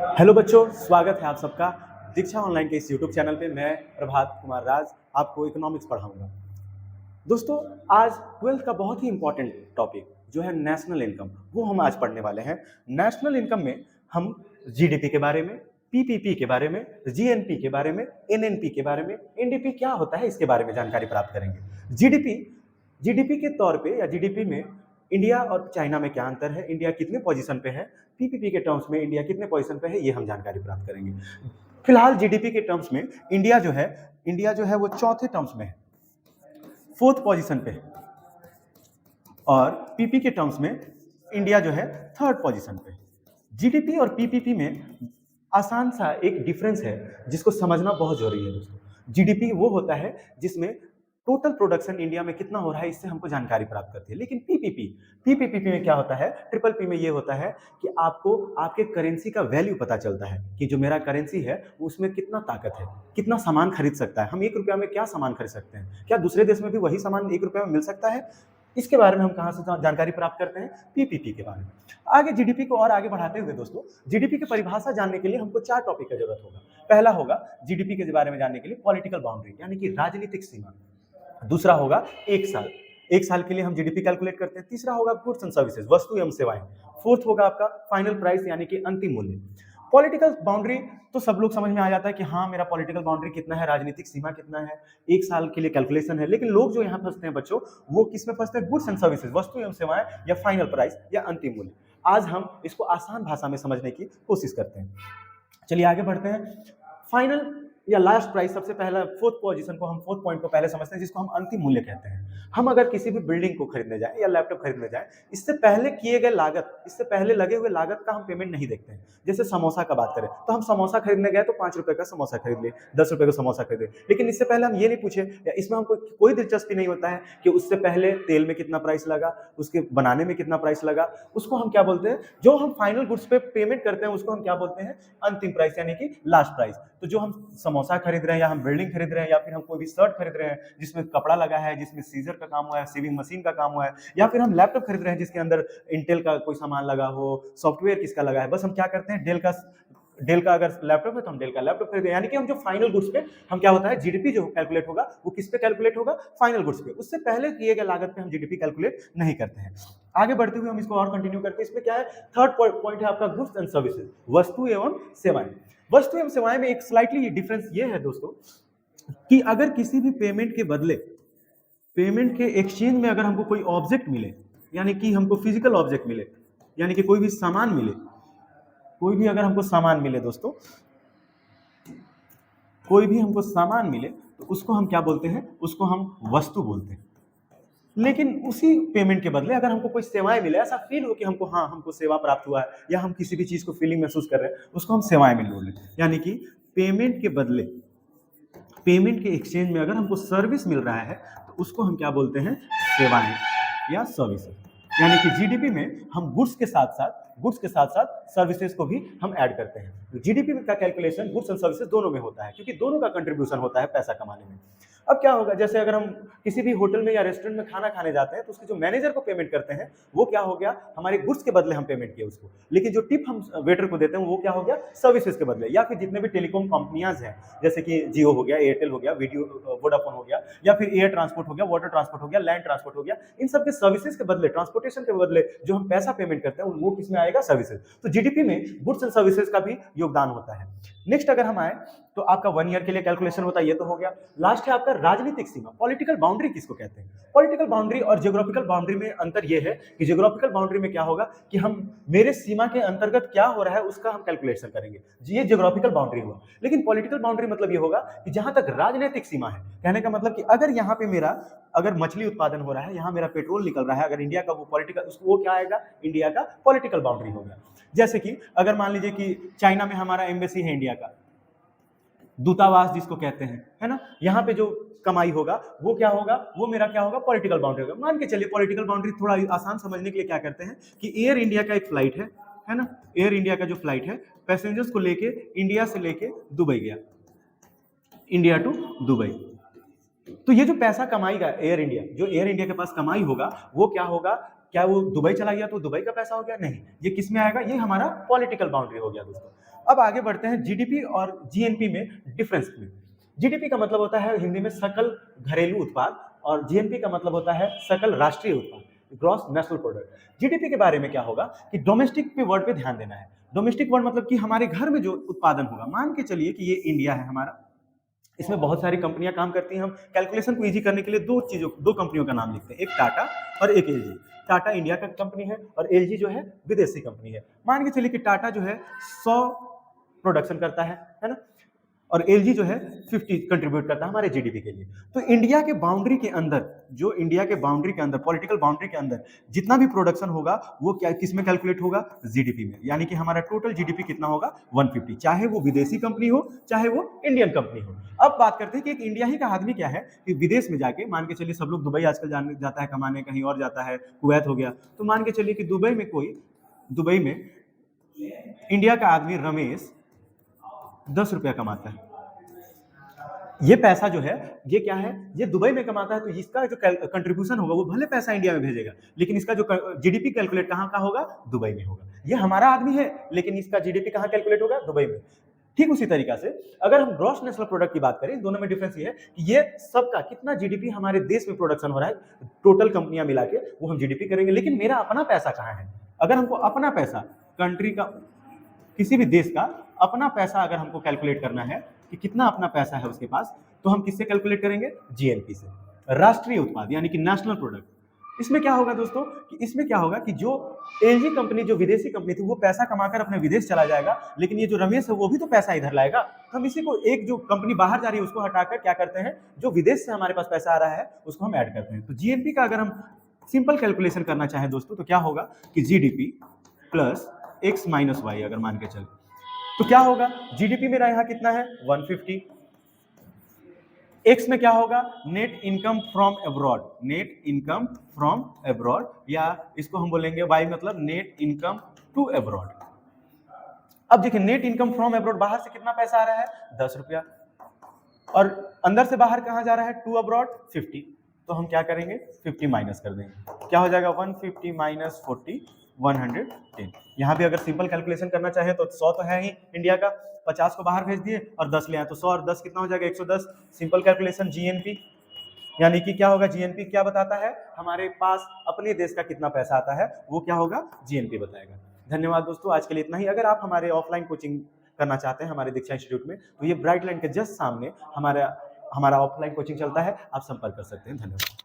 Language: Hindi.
हेलो बच्चों, स्वागत है आप सबका दीक्षा ऑनलाइन के इस यूट्यूब चैनल पे। मैं प्रभात कुमार राज आपको इकोनॉमिक्स पढ़ाऊंगा। दोस्तों, आज 12th का बहुत ही इंपॉर्टेंट टॉपिक जो है नेशनल इनकम, वो हम आज पढ़ने वाले हैं। नेशनल इनकम में हम जीडीपी के बारे में, पीपीपी के बारे में, जीएनपी के बारे में, एनएनपी के बारे में, एनडीपी क्या होता है इसके बारे में जानकारी प्राप्त करेंगे। जीडीपी जीडीपी के तौर पे या जीडीपी में इंडिया और चाइना में क्या अंतर है, इंडिया कितने पोजीशन पे है, पीपीपी के टर्म्स में इंडिया कितने पोजीशन पे है, ये हम जानकारी प्राप्त करेंगे। फिलहाल जीडीपी के टर्म्स में इंडिया जो है वो चौथे टर्म्स में है, 4th पोजीशन पे है, और पीपी के टर्म्स में इंडिया जो है 3rd पोजीशन पे। जीडीपी और पीपीपी में आसान सा एक डिफरेंस है जिसको समझना बहुत जरूरी है दोस्तों। जीडीपी वो होता है जिसमें टोटल प्रोडक्शन इंडिया में कितना हो रहा है, इससे हमको जानकारी प्राप्त करती है। लेकिन पीपीपी में क्या होता है, ट्रिपल पी में ये होता है कि आपको आपके करेंसी का वैल्यू पता चलता है कि जो मेरा करेंसी है उसमें कितना ताकत है, कितना सामान खरीद सकता है। हम 1 रुपया में क्या सामान खरीद सकते हैं, क्या दूसरे देश में भी वही सामान 1 रुपया में मिल सकता है, इसके बारे में हम कहां से जानकारी प्राप्त करते हैं, पीपीपी के बारे में। आगे जीडीपी को और आगे बढ़ाते हुए दोस्तों, जीडीपी की परिभाषा जानने के लिए हमको 4 टॉपिक की जरूरत होगा। पहला होगा जीडीपी के बारे में जानने के लिए पॉलिटिकल बाउंड्री, यानी कि राजनीतिक सीमा। दूसरा होगा 1 साल के लिए हम जीडीपी कैलकुलेट करते हैं। तीसरा होगा गुड्स एंड सर्विसेज, वस्तु एवं सेवाएं। फोर्थ होगा आपका फाइनल प्राइस, यानी कि अंतिम मूल्य। पॉलिटिकल बाउंड्री तो सब लोग समझ में आ जाता है कि हाँ, मेरा पॉलिटिकल बाउंड्री कितना है, राजनीतिक सीमा कितना है, 1 साल के लिए कैलकुलेशन है। लेकिन लोग जो यहाँ फंसते हैं बच्चों, वो किस में फंसते हैं, गुड्स एंड सर्विसेज, वस्तु एवं सेवाएं, या फाइनल प्राइस, या अंतिम मूल्य। आज हम इसको आसान भाषा में समझने की कोशिश करते हैं। चलिए आगे बढ़ते हैं। फाइनल या लास्ट प्राइस, सबसे पहला 4th पोजीशन को, हम 4th पॉइंट को पहले समझते हैं, जिसको हम अंतिम मूल्य कहते हैं। हम अगर किसी भी बिल्डिंग को खरीदने जाए या लैपटॉप खरीदने जाए, इससे पहले किए गए लागत, इससे पहले लगे हुए लागत का हम पेमेंट नहीं देखते हैं। जैसे समोसा का बात करें तो हम समोसा खरीदने गए तो 5 रुपए का समोसा खरीद लिए, 10 रुपए का समोसा खरीदे, लेकिन इससे पहले हम ये नहीं पूछे, या इसमें हमको कोई दिलचस्पी नहीं होता है कि उससे पहले तेल में कितना प्राइस लगा, उसके बनाने में कितना प्राइस लगा। उसको हम क्या बोलते हैं, जो हम फाइनल गुड्स पे पेमेंट करते हैं उसको हम क्या बोलते हैं, अंतिम प्राइस, यानी कि लास्ट प्राइस। तो जो हम समोसा खरीद रहे हैं, या हम बिल्डिंग खरीद रहे हैं, या फिर हम कोई भी शर्ट खरीद रहे हैं जिसमें कपड़ा लगा है, जिसमें सीजर का काम हुआ है, सीविंग मशीन का काम हुआ है, या फिर हम लैपटॉप खरीद रहे हैं जिसके अंदर इंटेल का कोई सामान लगा हो, सॉफ्टवेयर किसका लगा है, बस हम क्या करते हैं, डेल का अगर लैपटॉप है तो हम डेल का लैपटॉप खरीदे। यानी कि हम जो फाइनल गुड्स पे हम क्या होता है, जीडीपी जो कैलकुलेट होगा वो किस पे कैलकुलेट होगा, फाइनल गुड्स पे। उससे पहले किए गए लागत पे हम जीडीपी कैलकुलेट नहीं करते हैं। आगे बढ़ते हुए हम इसको और कंटिन्यू करते हैं। इसमें क्या है, 3rd पॉइंट है आपका गुड्स एंड सर्विसेज, वस्तु एवं सेवाएं। वस्तु एवं सेवाएं में एक स्लाइटली डिफरेंस ये है दोस्तों कि अगर किसी भी पेमेंट के बदले, पेमेंट के एक्सचेंज में अगर हमको कोई ऑब्जेक्ट मिले, यानी कि हमको फिजिकल ऑब्जेक्ट मिले, यानी कि कोई भी सामान मिले, कोई भी अगर हमको सामान मिले दोस्तों, कोई भी हमको सामान मिले तो उसको हम क्या बोलते हैं, उसको हम वस्तु बोलते हैं। लेकिन उसी पेमेंट के बदले अगर हमको कोई सेवाएं मिले, ऐसा फील हो कि हमको, हाँ, हमको सेवा प्राप्त हुआ है, या हम किसी भी चीज को फीलिंग महसूस कर रहे हैं, उसको हम सेवाएं मिल बोल रहे हैं। यानी कि पेमेंट के बदले, पेमेंट के एक्सचेंज में अगर हमको सर्विस मिल रहा है तो उसको हम क्या बोलते हैं, सेवाएं या सर्विसेज। यानी कि जीडीपी में हम गुड्स के साथ साथ सर्विसेज को भी हम ऐड करते हैं। जीडीपी का कैलकुलेशन गुड्स एंड सर्विसेज दोनों में होता है, क्योंकि दोनों का कंट्रीब्यूशन होता है पैसा कमाने में। अब क्या होगा, जैसे अगर हम किसी भी होटल में या रेस्टोरेंट में खाना खाने जाते हैं तो उसके जो मैनेजर को पेमेंट करते हैं वो क्या हो गया, हमारे गुड्स के बदले हम पेमेंट किए उसको। लेकिन जो टिप हम वेटर को देते हैं वो क्या हो गया, सर्विसेज के बदले। या फिर जितने भी टेलीकॉम कंपनियां हैं, जैसे कि जियो हो गया, एयरटेल हो गया, वीडियो वोडाफोन हो गया, या फिर एयर ट्रांसपोर्ट हो गया, वाटर ट्रांसपोर्ट हो गया, लैंड ट्रांसपोर्ट हो गया, इन सबके सर्विसेज के बदले, ट्रांसपोर्टेशन के बदले जो हम पैसा पेमेंट करते हैं वो किसमें आएगा, सर्विसेज। तो जीडीपी में गुड्स एंड सर्विसेज का भी योगदान होता है। नेक्स्ट अगर हम आए तो आपका 1 ईयर के लिए कैलकुलेशन होता है, ये तो हो गया। लास्ट है आपका राजनीतिक सीमा, पॉलिटिकल बाउंड्री किसको कहते हैं। पॉलिटिकल बाउंड्री और जियोग्राफिकल बाउंड्री में अंतर ये है कि जियोग्राफिकल बाउंड्री में क्या होगा कि हम मेरे सीमा के अंतर्गत क्या हो रहा है उसका हम कैलकुलेशन करेंगे, ये जियोग्राफिकल बाउंड्री हुआ। लेकिन पॉलिटिकल बाउंड्री मतलब ये होगा कि जहां तक राजनीतिक सीमा है, कहने का मतलब कि अगर यहाँ पे मेरा, अगर मछली उत्पादन हो रहा है, यहाँ मेरा पेट्रोल निकल रहा है, अगर इंडिया का वो पॉलिटिकल, उसको वो क्या आएगा, इंडिया का पॉलिटिकल बाउंड्री हो गया। जैसे कि अगर मान लीजिए कि चाइना में हमारा एम्बेसी है, इंडिया का दूतावास जिसको कहते हैं, है ना, यहाँ पे जो कमाई होगा वो क्या होगा, वो मेरा क्या होगा, पॉलिटिकल बाउंड्री होगा। मान के चलिए पॉलिटिकल बाउंड्री थोड़ा आसान समझने के लिए क्या करते हैं कि एयर इंडिया का एक फ्लाइट है ना, एयर इंडिया का जो फ्लाइट है, पैसेंजर्स को लेके इंडिया से लेके दुबई गया, इंडिया टू दुबई। तो ये जो पैसा कमाएगा एयर इंडिया, जो एयर इंडिया के पास कमाई होगा वो क्या होगा, क्या वो दुबई चला गया तो दुबई का पैसा हो गया? नहीं, ये किस में आएगा? ये हमारा पॉलिटिकल बाउंड्री हो गया दोस्तों। अब आगे बढ़ते हैं जीडीपी और जीएनपी में डिफरेंस में। जीडीपी का मतलब होता है हिंदी में सकल घरेलू उत्पाद, और जीएनपी का मतलब होता है सकल राष्ट्रीय उत्पाद, ग्रॉस नेशनल प्रोडक्ट। जीडीपी के बारे में क्या होगा कि डोमेस्टिक पे वर्ड पे ध्यान देना है। डोमेस्टिक वर्ड मतलब कि हमारे घर में जो उत्पादन होगा, मान के चलिए कि ये इंडिया है हमारा, इसमें बहुत सारी कंपनियां काम करती हैं। हम कैलकुलेशन को इजी करने के लिए दो कंपनियों का नाम लिखते हैं, एक टाटा और एक एलजी। टाटा इंडिया का कंपनी है और एलजी जो है विदेशी कंपनी है। मान के चलिए कि टाटा जो है 100 प्रोडक्शन करता है ना, और एलजी जो है 50 कंट्रीब्यूट करता है हमारे जीडीपी के लिए। तो इंडिया के बाउंड्री के अंदर, जो इंडिया के बाउंड्री के अंदर, पॉलिटिकल बाउंड्री के अंदर जितना भी प्रोडक्शन होगा वो क्या किस में कैलकुलेट होगा? जीडीपी में। यानी कि हमारा टोटल जीडीपी कितना होगा? 150, चाहे वो विदेशी कंपनी हो चाहे वो इंडियन कंपनी हो। अब बात करते हैं कि एक इंडिया ही का आदमी क्या है कि विदेश में जाके, मान के चलिए सब लोग दुबई आजकल जाता है कमाने, कहीं और जाता है, कुवैत हो गया, तो मान के चलिए कि दुबई में इंडिया का आदमी रमेश 10 रुपया कमाता है। ये पैसा जो है ये क्या है? ये दुबई में कमाता है, तो इसका जो कंट्रीब्यूशन होगा वो भले पैसा इंडिया में भेजेगा, लेकिन इसका जो जीडीपी कैलकुलेट कहाँ का होगा? दुबई में होगा। ये हमारा आदमी है लेकिन इसका जीडीपी कहाँ कैलकुलेट होगा? दुबई में। ठीक उसी तरीका से अगर हम ग्रॉस नेशनल प्रोडक्ट की बात करें, दोनों में डिफरेंस ये है कि ये सबका कितना जीडीपी हमारे देश में प्रोडक्शन हो रहा है, टोटल कंपनियां मिला के वो हम जीडीपी करेंगे। लेकिन मेरा अपना पैसा कहाँ है? अगर हमको अपना पैसा, कंट्री का, किसी भी देश का अपना पैसा अगर हमको कैलकुलेट करना है कि कितना अपना पैसा है उसके पास, तो हम किससे कैलकुलेट करेंगे? जीएनपी से, राष्ट्रीय उत्पाद यानी कि नेशनल प्रोडक्ट। इसमें क्या होगा दोस्तों कि इसमें क्या होगा कि जो एलजी कंपनी, जो विदेशी कंपनी थी, वो पैसा कमाकर अपने विदेश चला जाएगा, लेकिन ये जो रमेश है वो भी तो पैसा इधर लाएगा। हम इसी को, एक जो कंपनी बाहर जा रही है उसको हटाकर क्या करते हैं, जो विदेश से हमारे पास पैसा आ रहा है उसको हम ऐड करते हैं। तो जीएनपी का अगर हम सिंपल कैलकुलेशन करना चाहें दोस्तों, तो क्या होगा कि GDP plus x minus y अगर मान के चले, तो क्या होगा? जीडीपी मेरा यहाँ कितना है? 150। एक्स में क्या होगा? Net income from abroad, net income from abroad, या इसको हम बोलेंगे वाई मतलब नेट इनकम टू अब्रॉड। अब देखिए नेट इनकम फ्रॉम अब्रॉड, बाहर से कितना पैसा आ रहा है? 10 रुपया, और अंदर से बाहर कहां जा रहा है? To abroad 50। तो हम क्या करेंगे? 50 माइनस कर देंगे, क्या हो जाएगा? 150 माइनस 40, 110। यहाँ भी अगर सिंपल कैलकुलेशन करना चाहे तो 100 तो है ही इंडिया का, 50 को बाहर भेज दिए और 10 ले आए, तो 100 और 10 कितना हो जाएगा? 110। सिंपल कैलकुलेशन जीएनपी, यानी कि क्या होगा? जीएनपी क्या बताता है? हमारे पास अपने देश का कितना पैसा आता है, वो क्या होगा? जीएनपी बताएगा। धन्यवाद दोस्तों, आज के लिए इतना ही। अगर आप हमारे ऑफलाइन कोचिंग करना चाहते हैं हमारे दीक्षा इंस्टीट्यूट में, तो ये ब्राइट लाइन के जस्ट सामने हमारा ऑफलाइन कोचिंग चलता है, आप संपर्क कर सकते हैं। धन्यवाद।